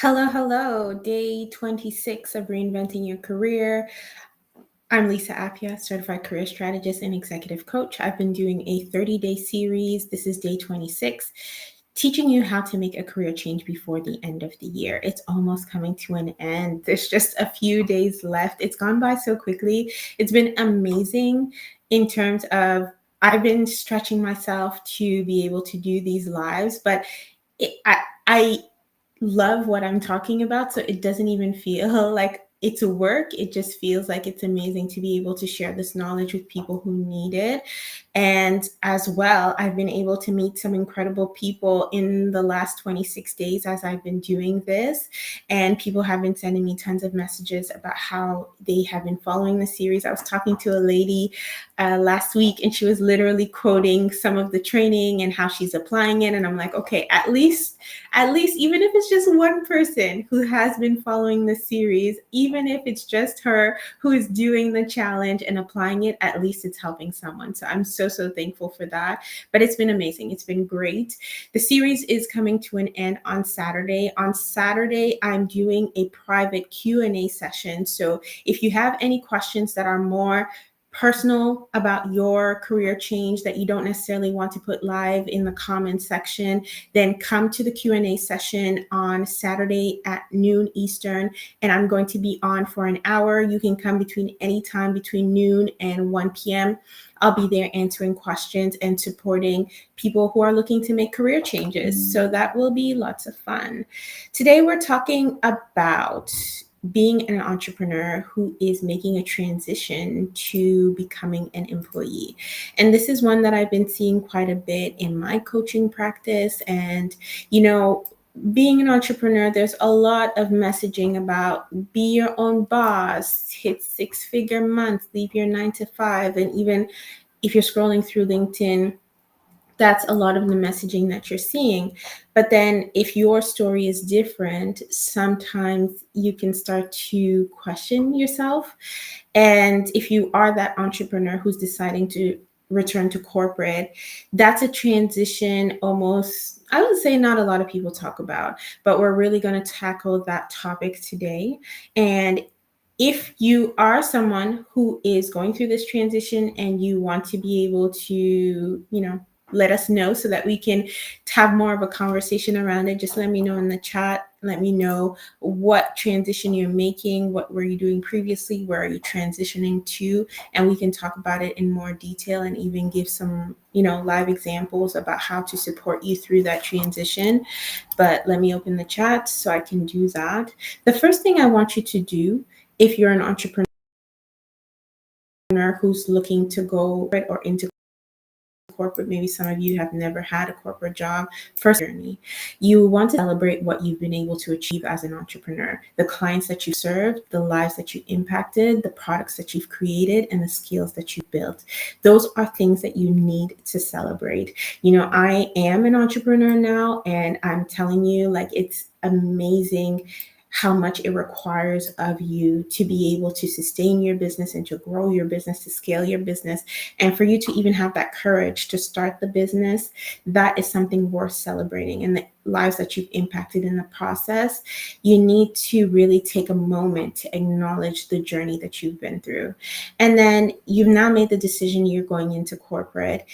Hello. Day 26 of Reinventing Your Career. I'm Lisa Appia, certified career strategist and executive coach. I've been doing a 30-day series. This is day 26, teaching you how to make a career change before the end of the year. It's almost coming to an end. There's just a few days left. It's gone by so quickly. It's been amazing in terms of I've been stretching myself to be able to do these lives, but I love what I'm talking about. So it doesn't even feel like it's a work. It just feels like it's amazing to be able to share this knowledge with people who need it. And as well, I've been able to meet some incredible people in the last 26 days as I've been doing this. And people have been sending me tons of messages about how they have been following the series. I was talking to a lady last week, and she was literally quoting some of the training and how she's applying it. And I'm like, okay, at least, even if it's just one person who has been following the series, even if it's just her who is doing the challenge and applying it, at least it's helping someone. So I'm so thankful for that. But it's been amazing. It's been great. The series is coming to an end on Saturday. On Saturday, I'm doing a private Q&A session. So if you have any questions that are more personal about your career change that you don't necessarily want to put live in the comment section, then come to the Q&A session on Saturday at noon Eastern, and I'm going to be on for an hour. You can come between any time between noon and 1 p.m. I'll be there answering questions and supporting people who are looking to make career changes. So that will be lots of fun. Today we're talking about being an entrepreneur who is making a transition to becoming an employee. And this is one that I've been seeing quite a bit in my coaching practice. And, being an entrepreneur, there's a lot of messaging about be your own boss, hit 6-figure months, leave your 9 to 5. And even if you're scrolling through LinkedIn, that's a lot of the messaging that you're seeing. But then if your story is different, sometimes you can start to question yourself. And if you are that entrepreneur who's deciding to return to corporate, that's a transition almost, I would say, not a lot of people talk about, but we're really going to tackle that topic today. And if you are someone who is going through this transition and you want to be able to, let us know so that we can have more of a conversation around it, just let me know in the chat. Let me know what transition you're making, what were you doing previously, where are you transitioning to, and we can talk about it in more detail and even give some, live examples about how to support you through that transition. But let me open the chat so I can do that. The first thing I want you to do, if you're an entrepreneur who's looking to go or into corporate, maybe some of you have never had a corporate job, first journey, you want to celebrate what you've been able to achieve as an entrepreneur, the clients that you served, the lives that you impacted, the products that you've created, and the skills that you've built. Those are things that you need to celebrate. I am an entrepreneur now, and I'm telling you, it's amazing how much it requires of you to be able to sustain your business and to grow your business, to scale your business, and for you to even have that courage to start the business. That is something worth celebrating. And the lives that you've impacted in the process, you need to really take a moment to acknowledge the journey that you've been through. And then you've now made the decision you're going into corporate.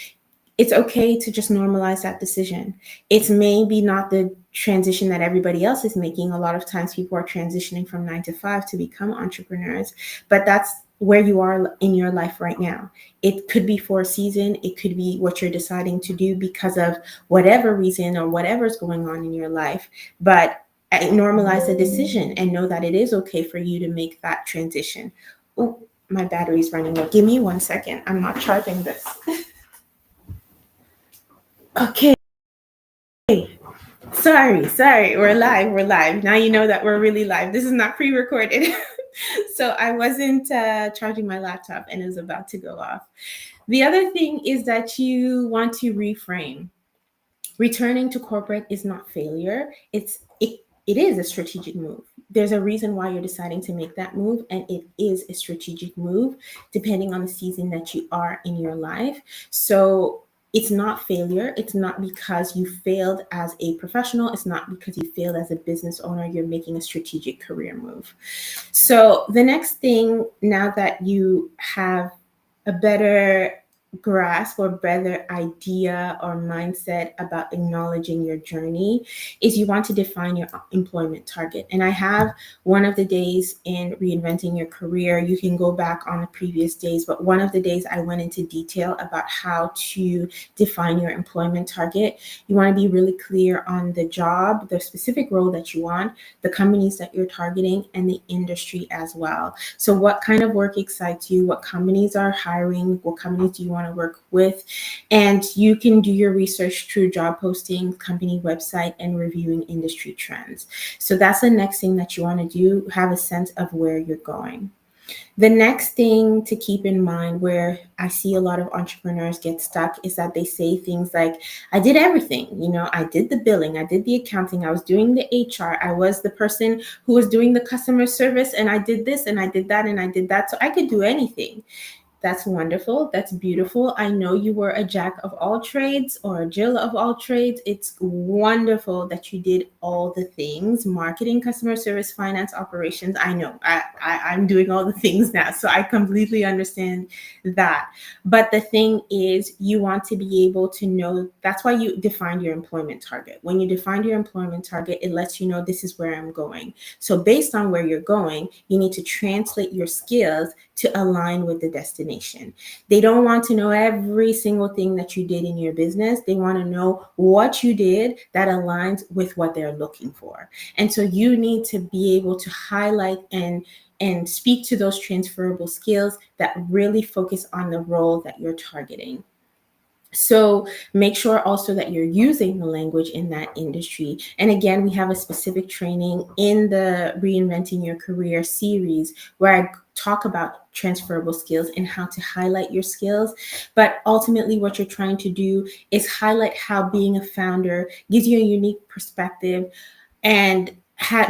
It's okay to just normalize that decision. It's maybe not the transition that everybody else is making. A lot of times people are transitioning from 9 to 5 to become entrepreneurs, but that's where you are in your life right now. It could be for a season. It could be what you're deciding to do because of whatever reason or whatever's going on in your life. But normalize the decision and know that it is okay for you to make that transition. Oh, my battery's running low. Give me 1 second. I'm not charging this. Okay. Sorry. We're live. Now you know that we're really live. This is not pre-recorded. So I wasn't charging my laptop and it was about to go off. The other thing is that you want to reframe. Returning to corporate is not failure. It is a strategic move. There's a reason why you're deciding to make that move, and it is a strategic move depending on the season that you are in your life. So it's not failure. It's not because you failed as a professional. It's not because you failed as a business owner. You're making a strategic career move. So the next thing, now that you have a better grasp or better idea or mindset about acknowledging your journey, is you want to define your employment target. And I have one of the days in reinventing your career. You can go back on the previous days, but one of the days I went into detail about how to define your employment target. You want to be really clear on the job, the specific role that you want, the companies that you're targeting, and the industry as well. So what kind of work excites you? What companies are hiring? What companies do you want to work with? And you can do your research through job posting, company website, and reviewing industry trends. So that's the next thing that you want to do, have a sense of where you're going. The next thing to keep in mind, where I see a lot of entrepreneurs get stuck, is that they say things like, I did everything. I did the billing, I did the accounting, I was doing the HR, I was the person who was doing the customer service, and I did this and I did that and I did that. So I could do anything. That's wonderful. That's beautiful. I know you were a jack of all trades or a Jill of all trades. It's wonderful that you did all the things: marketing, customer service, finance, operations. I know I'm doing all the things now, so I completely understand that. But the thing is, you want to be able to know, that's why you defined your employment target. When you defined your employment target, it lets you know, this is where I'm going. So based on where you're going, you need to translate your skills to align with the destination. They don't want to know every single thing that you did in your business. They want to know what you did that aligns with what they're looking for. And so you need to be able to highlight and speak to those transferable skills that really focus on the role that you're targeting. So make sure also that you're using the language in that industry. And again, we have a specific training in the Reinventing Your Career series where I talk about transferable skills and how to highlight your skills. But ultimately, what you're trying to do is highlight how being a founder gives you a unique perspective and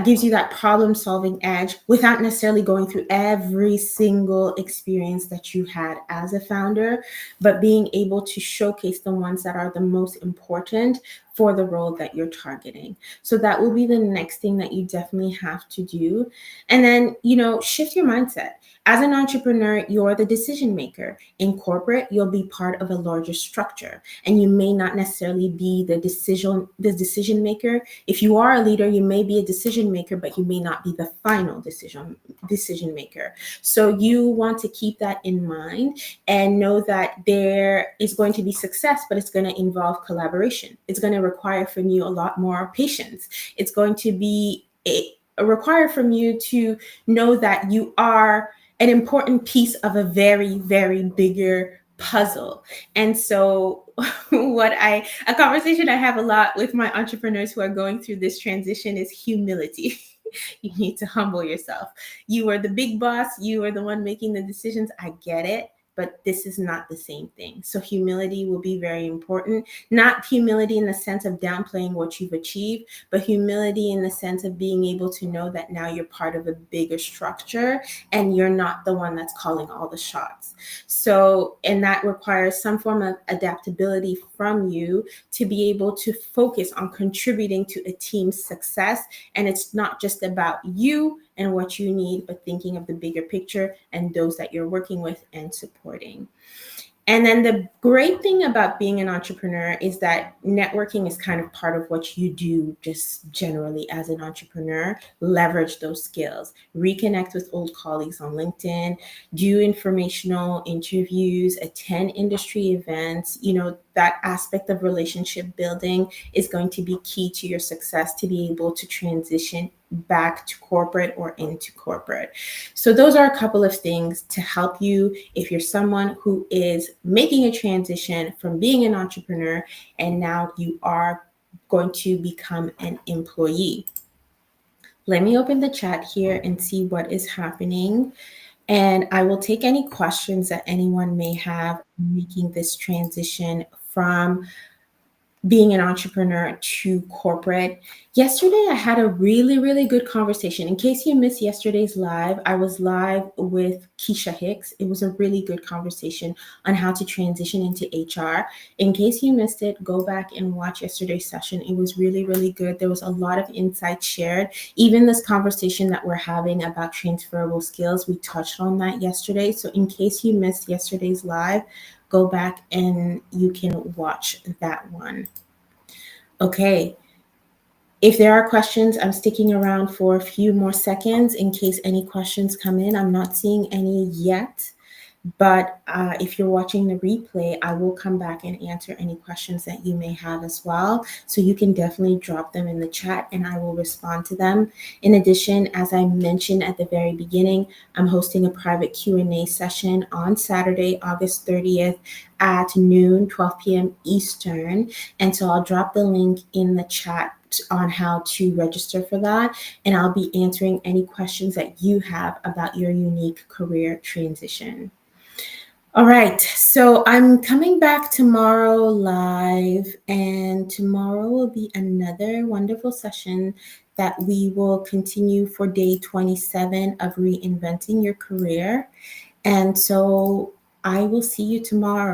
gives you that problem solving edge without necessarily going through every single experience that you had as a founder, but being able to showcase the ones that are the most important for the role that you're targeting. So that will be the next thing that you definitely have to do. And then, shift your mindset. As an entrepreneur, you're the decision maker. In corporate, you'll be part of a larger structure, and you may not necessarily be the decision maker. If you are a leader, you may be a decision maker, but you may not be the final decision maker. So you want to keep that in mind and know that there is going to be success, but it's going to involve collaboration. It's going to require from you a lot more patience. It's going to be require from you to know that you are an important piece of a very, very bigger puzzle. And so a conversation I have a lot with my entrepreneurs who are going through this transition is humility. You need to humble yourself. You are the big boss. You are the one making the decisions. I get it. But this is not the same thing. So humility will be very important. Not humility in the sense of downplaying what you've achieved, but humility in the sense of being able to know that now you're part of a bigger structure and you're not the one that's calling all the shots. So, and that requires some form of adaptability from you to be able to focus on contributing to a team's success. And it's not just about you and what you need, but thinking of the bigger picture and those that you're working with and supporting. And then the great thing about being an entrepreneur is that networking is kind of part of what you do just generally as an entrepreneur. Leverage those skills, reconnect with old colleagues on LinkedIn, do informational interviews, attend industry events. That aspect of relationship building is going to be key to your success to be able to transition back to corporate or into corporate. So those are a couple of things to help you if you're someone who is making a transition from being an entrepreneur and now you are going to become an employee. Let me open the chat here and see what is happening. And I will take any questions that anyone may have making this transition from being an entrepreneur to corporate. Yesterday, I had a really, really good conversation. In case you missed yesterday's live, I was live with Keisha Hicks. It was a really good conversation on how to transition into HR. In case you missed it, go back and watch yesterday's session. It was really, really good. There was a lot of insights shared. Even this conversation that we're having about transferable skills, we touched on that yesterday. So in case you missed yesterday's live, go back and you can watch that one. Okay. If there are questions, I'm sticking around for a few more seconds in case any questions come in. I'm not seeing any yet. But if you're watching the replay, I will come back and answer any questions that you may have as well. So you can definitely drop them in the chat and I will respond to them. In addition, as I mentioned at the very beginning, I'm hosting a private Q&A session on Saturday, August 30th at noon, 12 p.m. Eastern. And so I'll drop the link in the chat on how to register for that. And I'll be answering any questions that you have about your unique career transition. All right, so I'm coming back tomorrow live, and tomorrow will be another wonderful session that we will continue for day 27 of reinventing your career. And so I will see you tomorrow.